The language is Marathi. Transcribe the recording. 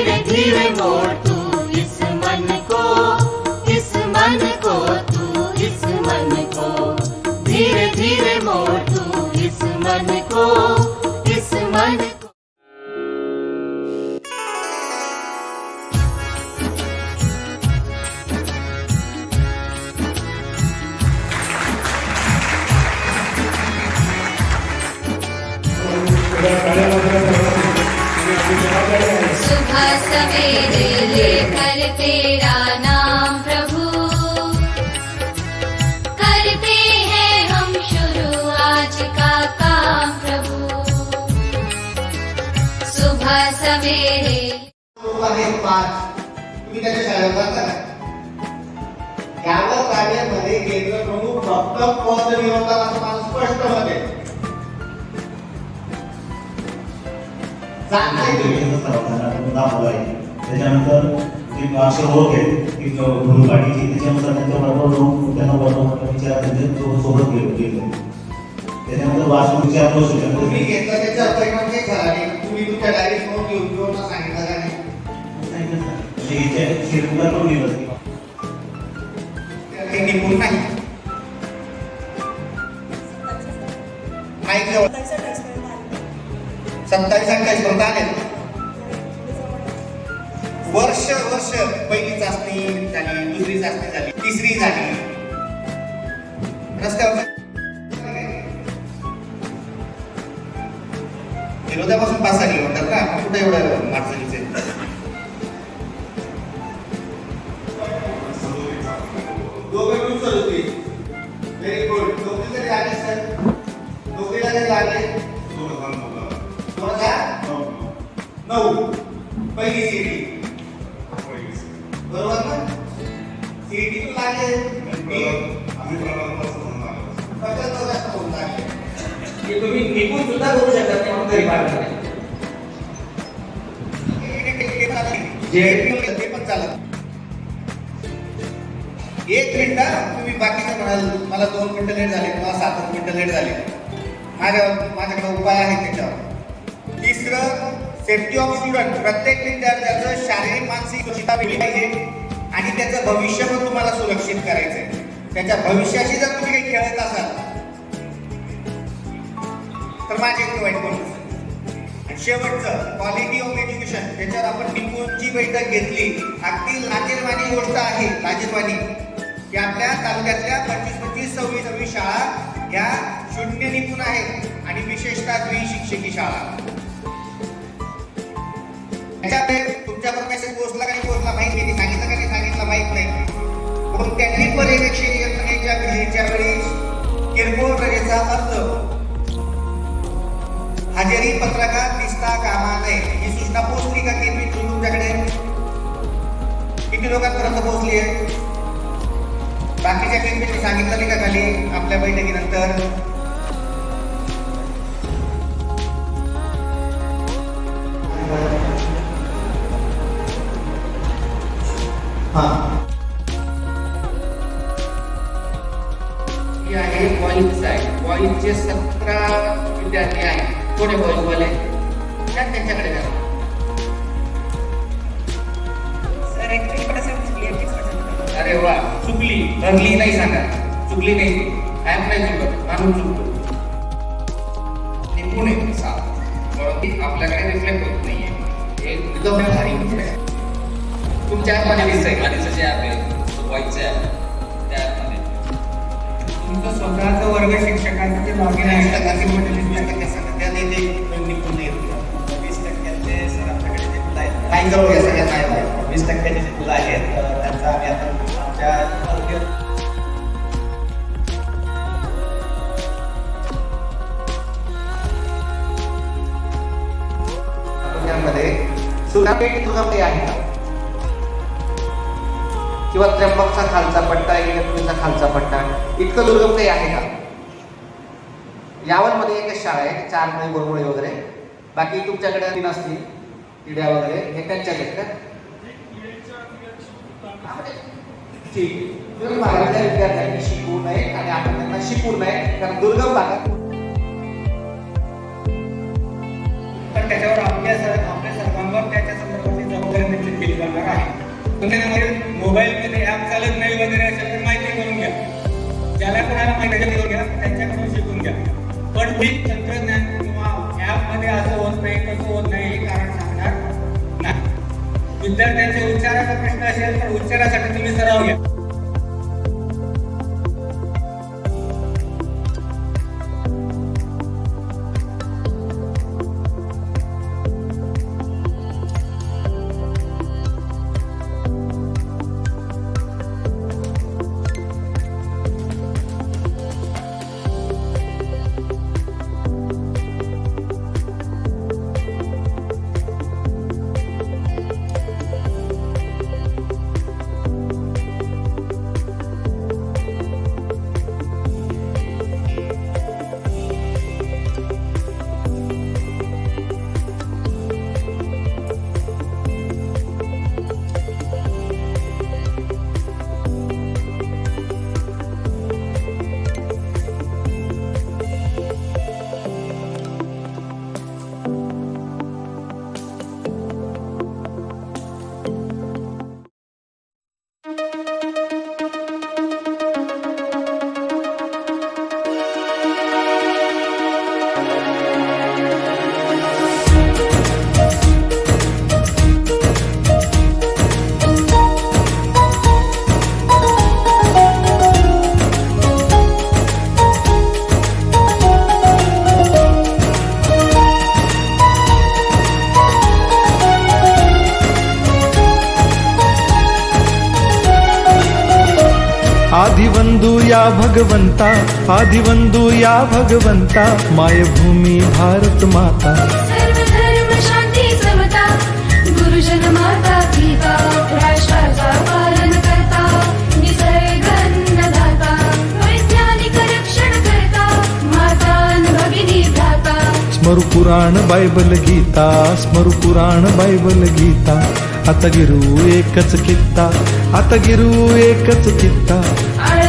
धीरे धीरे मोड़ तू इस मन को, इस मन को तू इस मन को, धीरे धीरे मोड़ तू इस मन को, इस मन को। सुबह सवेरे लेकर तेरा नाम प्रभु, करते हैं हम शुरू आज का काम प्रभु। सुबह सवेरे तुम्ही त्याच्या शाळेत जाता का? यावर कार्यामध्ये केंद्र प्रमुख डॉक्टर पद विरोधात माणूस स्पष्ट मध्ये त्याच्यानंतर एक अक्षर ओळख आहे एक गुरुकाठीची, त्याच्यानुसार त्यांच्या बरोबर जाऊन त्यांना बरोबर विचार त्यांच्या सोबत गेले. त्याच्यानंतर वाचून तुम्ही घेतला त्याचा परिणाम काही झाला नाही. तुम्ही तुमच्या डायरेक्ट नोंद घेऊन सांगितलं का नाही? शेतकऱ्याला पण लिहिलं ते निपुण नाही. माहिती 27-28 पर्यंत आले. वर्ष पहिली चाचणी झाली, दुसरी चाचणी झाली, तिसरी झाली. रस्त्यावर विरोधापासून 5-6 किलोमीटर का कुठे एवढं माणसाचे दोघे मिळून चालू होती. Very good. नोकरी तरी आली सर, नोकरीला तरी लागले 2009 पहिली सीटी बरोबर ना? सीटी तू लागले तुम्ही निघून सुद्धा करू शकत नाही म्हणून तरी पाहिजे ते पण चालत. 1 मिनिट तुम्ही बाकीचं म्हणाल मला 2 मिनिटं लेट झाले, मला 7 मिनिटं लेट झाले. माझ्याकडे उपाय आहे त्याच्यावर. तिसरं, सेफ्टी ऑफ स्टुडंट. प्रत्येक विद्यार्थ्याचं शारीरिक मानसिक सुरक्षितता वेगळी पाहिजे आणि त्याचं भविष्य पण तुम्हाला सुरक्षित करायचंय. त्याच्या भविष्याशी जर तुम्ही काही खेळत असाल तर माझे वाईट बोलू. आणि शेवटचं, क्वालिटी ऑफ एज्युकेशन. त्याच्यावर आपण निपुणची बैठक घेतली. अगदी लाजीरवाणी गोष्ट आहे, लाजीरवाणी की आपल्या तालुक्यातल्या 25-26 शाळा या 0 निपुण आहेत आणि विशेषतः द्विशिक्षकी शाळा. तुमच्यावर मेसेज पोहोचला का नाही पोहोचला माहित नाही, सांगितलं का नाही सांगितलं माहित नाही. पण त्यांनी पर्यवेक्षणाच्या वेळेच्या वेळी किरकोळ रजेचा अर्ज हजेरी पत्रकात दिसता कामा नये ही सूचना पोहोचली का केपी तुमच्याकडे? किती लोकांपर्यंत पोहोचली आहे? बाकीच्या केपीने सांगितलं नाही का खाली आपल्या बैठकीनंतर? ही आहे बॉईज साईड. बॉईजचे 17 विद्यार्थी आहेत. कोणी बॉईजवाले त्यांच्याकडे जा. अरे वा, चुकली भरली नाही सांगा, चुकली नाही ऍप नाही चुकत, माणूस चुकतो. निपुण आहे म्हणून आपल्याकडे रिफ्लेक्ट होत नाहीये. हे एकदम भारी गोष्ट आहे. तुमच्या ॲपमध्ये दिसतंय आधीचं जे ॲप आहे वाईचं ॲप, त्या ॲपमध्ये तुमचं स्वतःचं वर्ग शिक्षकांचं जे लॉगिन आहे त्या निपुण नाही. 20% सर आमच्याकडे जे मुलं आहेत, काही जवळ घ्या सगळ्यात नाही. 20% जे मुलं आहेत त्यांचा आम्ही आता आमच्या दुर्गमते आहे का? किंवा त्र्यंबकचा खालचा पट्टा, इगतपुरीचा खालचा पट्टा, इतकं दुर्गमते आहे का? यावलमध्ये एकच शाळा आहे, 4 मुळे गोरमुळे वगैरे. बाकी तुमच्याकडे 3 असतील किड्या वगैरे, हे त्यांच्याकडे का? ठीक. तुम्ही भागातल्या विद्यार्थ्यांनी शिकवू नये आणि आपण त्यांना शिकवू नये, कारण दुर्गम भागात त्याच्यावर आपल्या सर्वांवर त्याच्या संदर्भात जबाबदारी केली जाणार आहे. तंत्रज्ञानामध्ये मोबाईलमध्ये ॲप चालत नाही वगैरे असेल तर माहिती करून घ्या. ज्याला कोणाला माहिती करून घ्या, त्यांच्याकडून शिकून घ्या. पण मी तंत्रज्ञान किंवा ॲपमध्ये असं होत नाही, तसं होत नाही हे कारण सांगणार नाही. विद्यार्थ्यांचे उच्चाराचा प्रश्न असेल तर उच्चारासाठी तुम्ही सराव घ्या. आदिवंदू या भगवंता, आदिवंदू या भगवंता, मायभूमी भारत माता. सर्व धर्म शांती समता, गुरुजन माता पिता, राष्ट्राचा पालन करता, निसर्ग अन्नदाता, वैज्ञानिक रक्षण करता, माता भगिनी भ्राता. स्मरु पुराण बायबल गीता, स्मरु पुराण बायबल गीता. आता गिरू एकच कित्ता, आता गिरू एकच कित्ता. आळ